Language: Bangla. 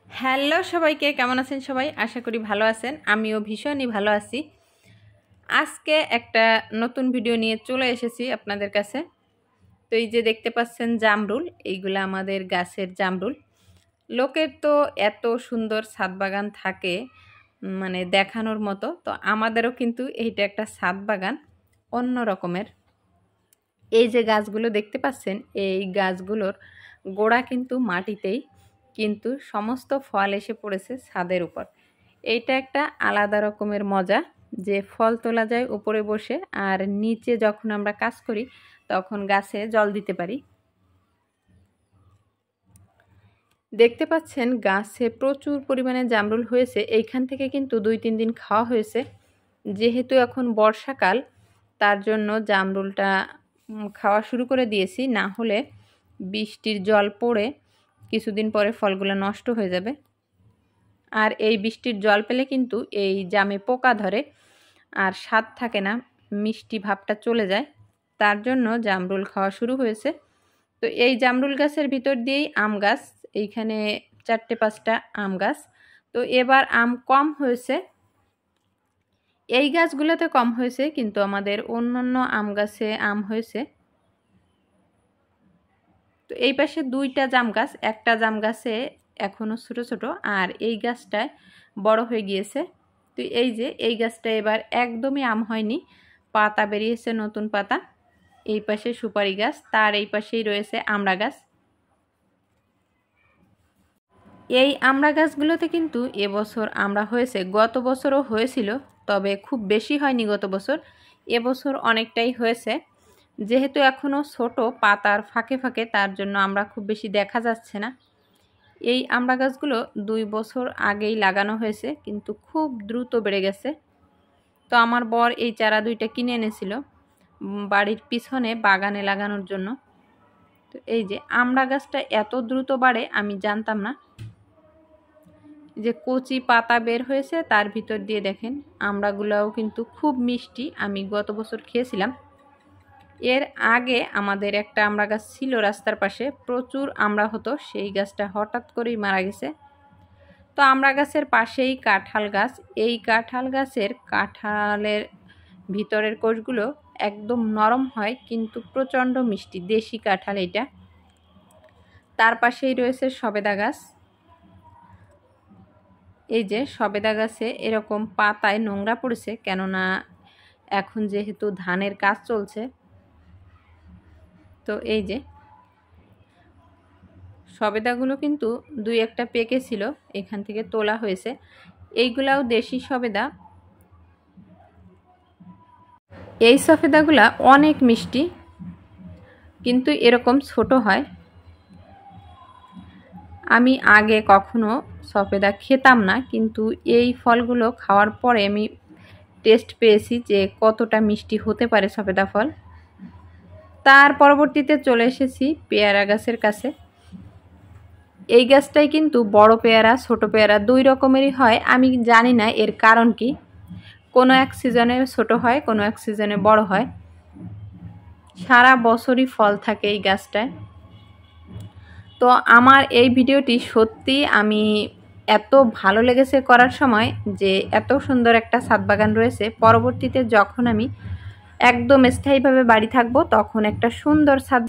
হ্যালো সবাইকে, কেমন আছেন সবাই? আশা করি ভালো আছেন। আমিও ভীষণই ভালো আছি। আজকে একটা নতুন ভিডিও নিয়ে চলে এসেছি আপনাদের কাছে। তো এই যে দেখতে পাচ্ছেন জামরুল, এইগুলো আমাদের গাছের জামরুল। লোকের তো এত সুন্দর ছাদ বাগান থাকে, মানে দেখানোর মতো। তো আমাদেরও কিন্তু এইটা একটা ছাদ বাগান, অন্য রকমের। এই যে গাছগুলো দেখতে পাচ্ছেন, এই গাছগুলোর গোড়া কিন্তু মাটিতেই, কিন্তু সমস্ত ফল এসে পড়েছে ছাদের উপর। এইটা একটা আলাদা রকমের মজা যে ফল তোলা যায় উপরে বসে, আর নিচে যখন আমরা কাজ করি তখন গাছে জল দিতে পারি। দেখতে পাচ্ছেন গাছে প্রচুর পরিমাণে জামরুল হয়েছে। এইখান থেকে কিন্তু 2-3 দিন খাওয়া হয়েছে। যেহেতু এখন বর্ষাকাল, তার জন্য জামরুলটা খাওয়া শুরু করে দিয়েছি, না হলে বৃষ্টির জল পড়ে কিছুদিন পরে ফলগুলো নষ্ট হয়ে যাবে। আর এই বৃষ্টির জল পেলে কিন্তু এই জামে পোকা ধরে, আর স্বাদ থাকে না, মিষ্টি ভাবটা চলে যায়। তার জন্য জামরুল খাওয়া শুরু হয়েছে। তো এই জামরুল গাছের ভিতর দিয়েই আম গাছ, এইখানে 4-5টা আম গাছ। তো এবার আম কম হয়েছে, এই গাছগুলোতে কম হয়েছে, কিন্তু আমাদের অন্যান্য আম গাছে আম হয়েছে। তো এই পাশে 2টা জাম গাছ, একটা জাম গাছে এখনও ছোট ছোট, আর এই গাছটায় বড় হয়ে গিয়েছে। তো এই যে এই গাছটা এবার একদমই আম হয়নি, পাতা বেরিয়েছে, নতুন পাতা। এই পাশে সুপারি গাছ, তার এই পাশেই রয়েছে আমড়া গাছ। এই আমড়া গাছগুলোতে কিন্তু এবছর আমড়া হয়েছে, গত বছরও হয়েছিল, তবে খুব বেশি হয়নি গত বছর। এবছর অনেকটাই হয়েছে। যেহেতু এখনও ছোট, পাতার ফাঁকে ফাঁকে, তার জন্য আমরা খুব বেশি দেখা যাচ্ছে না। এই আমড়া গাছগুলো 2 বছর আগেই লাগানো হয়েছে, কিন্তু খুব দ্রুত বেড়ে গেছে। তো আমার বর এই চারা 2টা কিনে এনেছিল বাড়ির পিছনে বাগানে লাগানোর জন্য। তো এই যে আমড়া গাছটা এত দ্রুত বাড়ে আমি জানতাম না। যে কচি পাতা বের হয়েছে, তার ভিতর দিয়ে দেখেন আমড়াগুলোও কিন্তু খুব মিষ্টি। আমি গত বছর খেয়েছিলাম। এর আগে আমাদের একটা আমড়া গাছ ছিল রাস্তার পাশে, প্রচুর আমড়া হতো, সেই গাছটা হঠাৎ করেই মারা গেছে। তো আমড়া গাছের পাশেই কাঁঠাল গাছ। এই কাঁঠাল গাছের কাঁঠালের ভিতরের কোষগুলো একদম নরম হয়, কিন্তু প্রচণ্ড মিষ্টি, দেশি কাঁঠাল এটা। তার পাশেই রয়েছে সবেদা গাছ। এই যে সবেদা গাছে এরকম পাতায় নোংরা পড়েছে, কেননা এখন যেহেতু ধানের কাজ চলছে। তো এই যে সবেদাগুলো কিন্তু 2-1টা পেকেছিল, এখান থেকে তোলা হয়েছে। এইগুলাও দেশি সবেদা। এই সফেদাগুলা অনেক মিষ্টি, কিন্তু এরকম ছোট হয়। আমি আগে কখনো সফেদা খেতাম না, কিন্তু এই ফলগুলো খাওয়ার পরে আমি টেস্ট পেয়েছি যে কতটা মিষ্টি হতে পারে সফেদা ফল। তার পরবর্তীতে চলে এসেছি পেয়ারা গাছের কাছে। এই গাছটাই কিন্তু বড় পেয়ারা ছোট পেয়ারা 2 রকমেরই হয়। আমি জানি না এর কারণ কি, কোনো এক সিজনে ছোট হয়, কোনো এক সিজনে বড় হয়। সারা বছরই ফল থাকে এই গাছটায়। তো আমার এই ভিডিওটি সত্যি আমি এত ভালো লেগেছে করার সময়, যে এত সুন্দর একটা ছাদ বাগান রয়েছে। পরবর্তীতে যখন আমি একদম স্থায়ীভাবে বাড়ি থাকবো, তখন একটা সুন্দর ছাদ